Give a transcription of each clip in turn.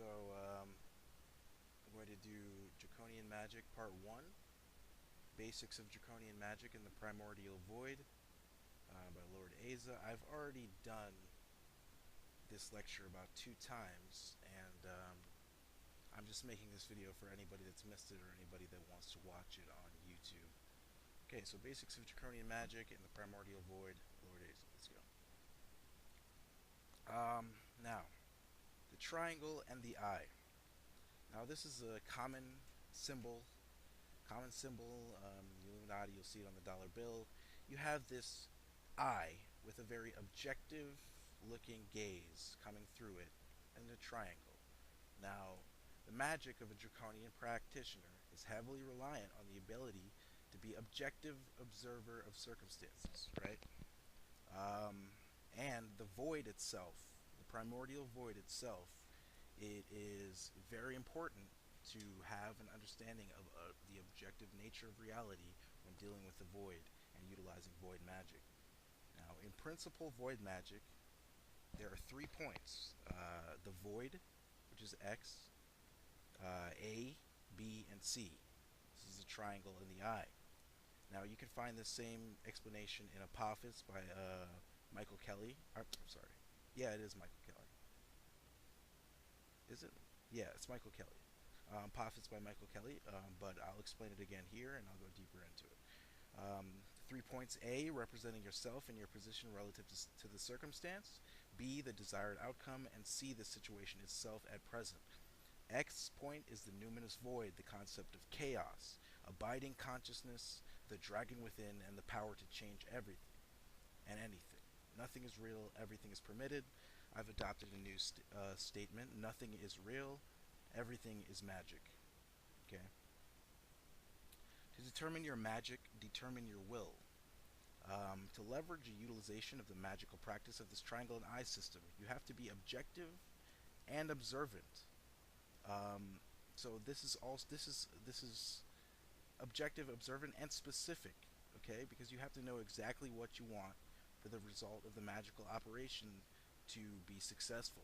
I'm going to do Draconian Magick Part 1, Basics of Draconian Magick in the Primordial Void by Lord Aesza. I've already done this lecture about 2 times, and I'm just making this video for anybody that's missed it or anybody that wants to watch it on YouTube. Okay, so Basics of Draconian Magick in the Primordial Void, Lord Aesza. Let's go. Now, the triangle and the eye. Now, this is a common symbol. The Illuminati, you'll see it on the dollar bill. You have this eye with a very objective looking gaze coming through it, and a triangle. Now, the magic of a draconian practitioner is heavily reliant on the ability to be objective observer of circumstances, right? And the void itself, the primordial void itself, it is very important to have an understanding of the objective nature of reality when dealing with the void and utilizing void magic. Now, in principle void magic, there are 3 points. The void, which is X, A, B, and C. This is a triangle in the eye. Now, you can find the same explanation in Apophis by Michael Kelly. I'm sorry. Yeah, it is Michael Kelly. Is it? Yeah, it's Michael Kelly. Apophis by Michael Kelly, but I'll explain it again here, and I'll go deeper into it. 3 points: A, representing yourself and your position relative to the circumstance; B, the desired outcome; and C, the situation itself at present. X point is the numinous void, the concept of chaos, abiding consciousness, the dragon within, and the power to change everything and anything. Nothing is real, everything is permitted. I've adopted a new statement: nothing is real, everything is magic. Okay? To determine your magic, determine your will. To leverage the utilization of the magical practice of this triangle and eye system, you have to be objective and observant. So this is objective, observant, and specific. Okay, because you have to know exactly what you want for the result of the magical operation to be successful.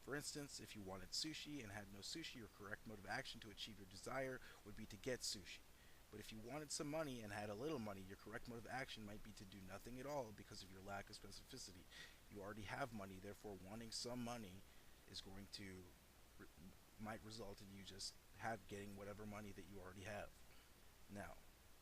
For instance, if you wanted sushi and had no sushi, your correct mode of action to achieve your desire would be to get sushi. But if you wanted some money and had a little money, your correct mode of action might be to do nothing at all because of your lack of specificity. You already have money, therefore wanting some money is going to might result in you just getting whatever money that you already have. Now,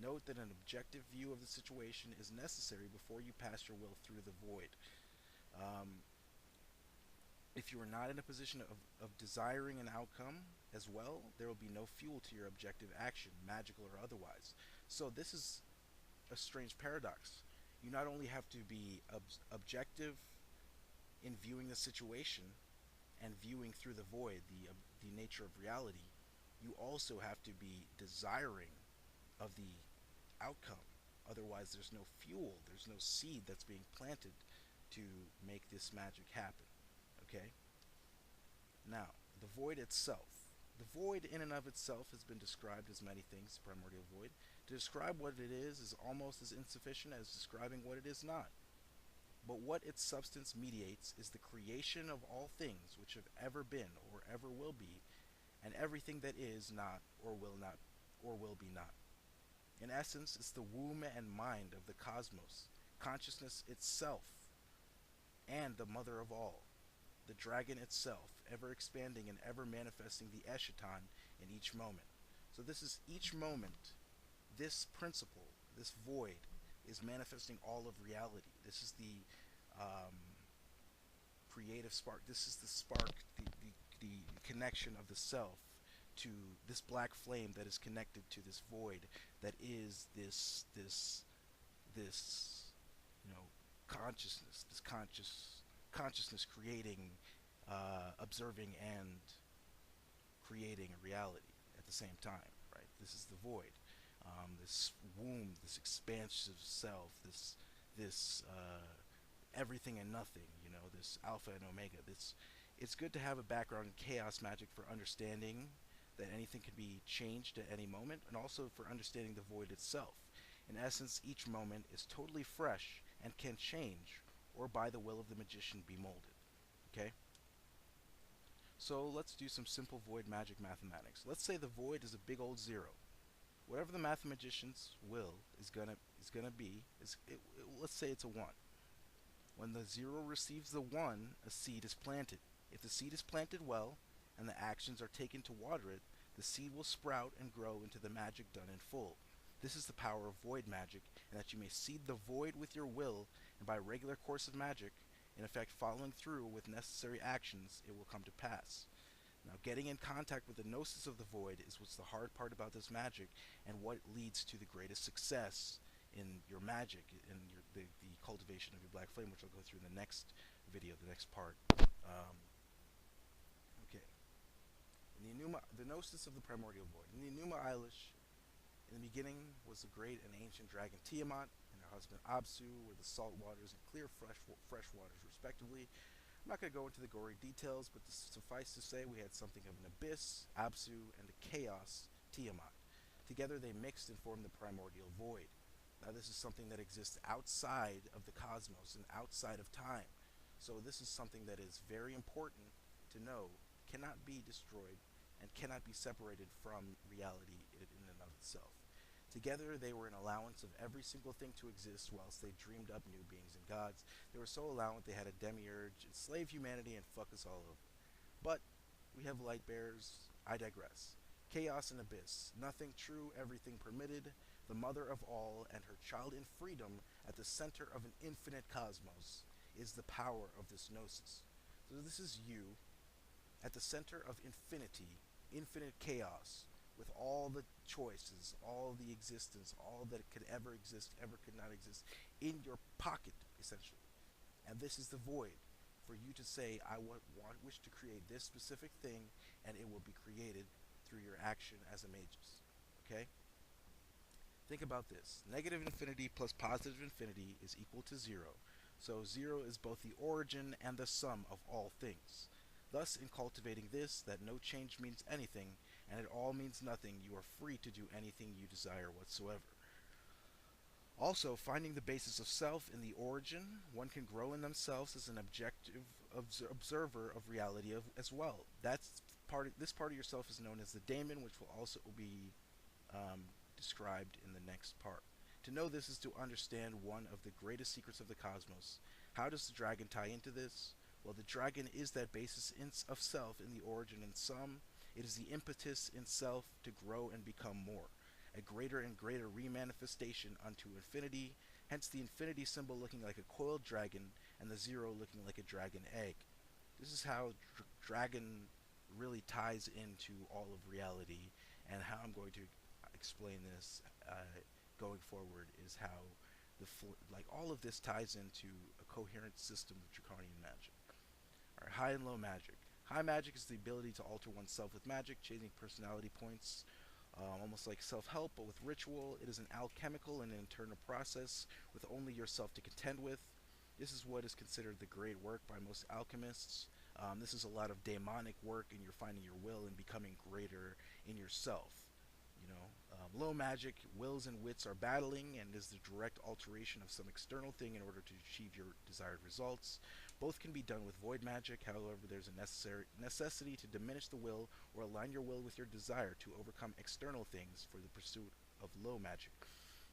note that an objective view of the situation is necessary before you pass your will through the void. If you are not in a position of desiring an outcome as well, there will be no fuel to your objective action, magical or otherwise. So this is a strange paradox. You not only have to be objective in viewing the situation and viewing through the void, the nature of reality, you also have to be desiring of the outcome. Otherwise, there's no fuel, there's no seed that's being planted to make this magic happen. Okay? Now, the void itself. The void in and of itself has been described as many things, primordial void. To describe what it is almost as insufficient as describing what it is not. But what its substance mediates is the creation of all things which have ever been or ever will be, and everything that is not or will be not. In essence, it's the womb and mind of the cosmos, consciousness itself, and the mother of all, the dragon itself, ever expanding and ever manifesting the Eschaton in each moment. So this is each moment, this principle, this void, is manifesting all of reality. This is the creative spark. This is the spark, the connection of the self to this black flame that is connected to this void that is this consciousness, this consciousness creating, observing, and creating a reality at the same time, right? This is the void, this womb, this expansive self, this everything and nothing, this alpha and omega. It's good to have a background in chaos magic for understanding that anything can be changed at any moment, and also for understanding the void itself. In essence, each moment is totally fresh and can change, or by the will of the magician be molded. Okay? So let's do some simple void magic mathematics. Let's say the void is a big old zero. Whatever the mathematician's will is gonna be let's say it's a one. When the zero receives the one, a seed is planted. If the seed is planted well, and the actions are taken to water it, the seed will sprout and grow into the magic done in full. This is the power of void magic, and that you may seed the void with your will, and by regular course of magic, in effect following through with necessary actions, it will come to pass. Now, getting in contact with the gnosis of the void is what's the hard part about this magic, and what leads to the greatest success in your magic, in the cultivation of your black flame, which I'll go through in the next video, the next part. Okay. The gnosis of the primordial void. In the Enuma Eilish, in the beginning was the great and ancient dragon Tiamat and her husband Absu, were the salt waters and clear fresh waters, respectively. I'm not going to go into the gory details, but suffice to say, we had something of an abyss, Absu, and a chaos, Tiamat. Together they mixed and formed the primordial void. Now this is something that exists outside of the cosmos and outside of time. So this is something that is very important to know, cannot be destroyed, and cannot be separated from reality in and of itself. Together they were an allowance of every single thing to exist, whilst they dreamed up new beings and gods. They were so allowant they had a demiurge, enslave humanity, and fuck us all over. But we have light bearers. I digress. Chaos and abyss. Nothing true, everything permitted. The mother of all and her child in freedom at the center of an infinite cosmos is the power of this gnosis. So this is you at the center of infinity, infinite chaos, with all the choices, all the existence, all that could ever exist, ever could not exist, in your pocket, essentially. And this is the void, for you to say, I wish to create this specific thing, and it will be created through your action as a magus. Okay? Think about this. Negative infinity plus positive infinity is equal to 0. So 0 is both the origin and the sum of all things. Thus, in cultivating this, that no change means anything, and it all means nothing, you are free to do anything you desire whatsoever. Also, finding the basis of self in the origin, one can grow in themselves as an objective observer of reality as well. This part of yourself is known as the daemon, which will also be described in the next part. To know this is to understand one of the greatest secrets of the cosmos. How does the dragon tie into this? Well, the dragon is that basis of self in the origin and sum. It is the impetus in self to grow and become more, a greater and greater remanifestation unto infinity, hence the infinity symbol looking like a coiled dragon and the 0 looking like a dragon egg. This is how dragon really ties into all of reality, and how I'm going to explain this going forward is how all of this ties into a coherent system of Draconian magic. Alright, high and low magic. High magic is the ability to alter oneself with magic, changing personality points, almost like self-help, but with ritual. It is an alchemical and an internal process with only yourself to contend with. This is what is considered the great work by most alchemists. This is a lot of daemonic work, and you're finding your will and becoming greater in yourself. Low magic, wills and wits are battling, and is the direct alteration of some external thing in order to achieve your desired results. Both can be done with void magic, however there's a necessity to diminish the will or align your will with your desire to overcome external things for the pursuit of low magic.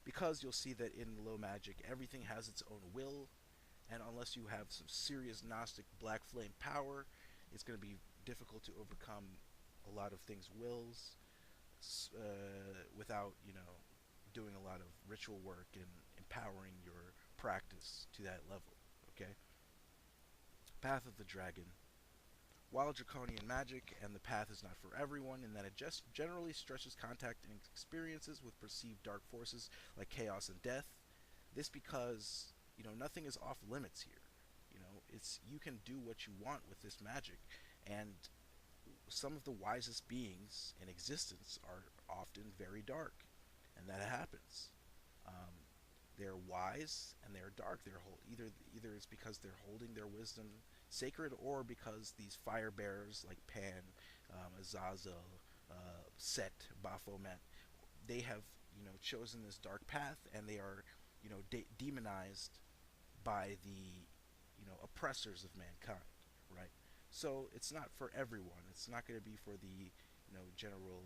Because you'll see that in low magic everything has its own will, and unless you have some serious Gnostic black flame power, it's going to be difficult to overcome a lot of things' wills without, doing a lot of ritual work and empowering your practice to that level. Okay? Path of the Dragon. While Draconian Magick and the path is not for everyone, in that it just generally stretches contact and experiences with perceived dark forces like chaos and death. This because, nothing is off limits here. You can do what you want with this magic, and some of the wisest beings in existence are often very dark, and that happens. They're wise and they're dark. Either it's because they're holding their wisdom sacred, or because these fire bearers like Pan, Azazel, Set, Baphomet, they have chosen this dark path, and they are demonized by the oppressors of mankind, right? So it's not for everyone. It's not going to be for the general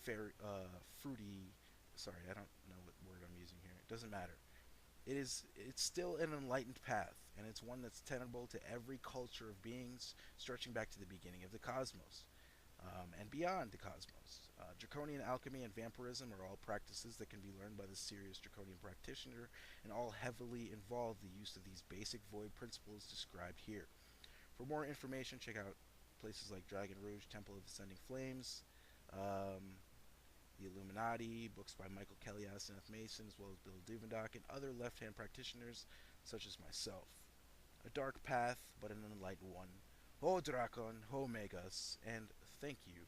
fair fruity. Sorry, I don't know what word I'm using here. It doesn't matter. It's still an enlightened path, and it's one that's tenable to every culture of beings, stretching back to the beginning of the cosmos, and beyond the cosmos. Draconian alchemy and vampirism are all practices that can be learned by the serious draconian practitioner, and all heavily involve the use of these basic void principles described here. For more information, check out places like Dragon Rouge, Temple of Ascending Flames, um, the Illuminati, books by Michael Kelly, Asenath Mason, as well as Bill Duvendock, and other left-hand practitioners such as myself. A dark path, but an enlightened one. Ho Dracon, ho Megas, and thank you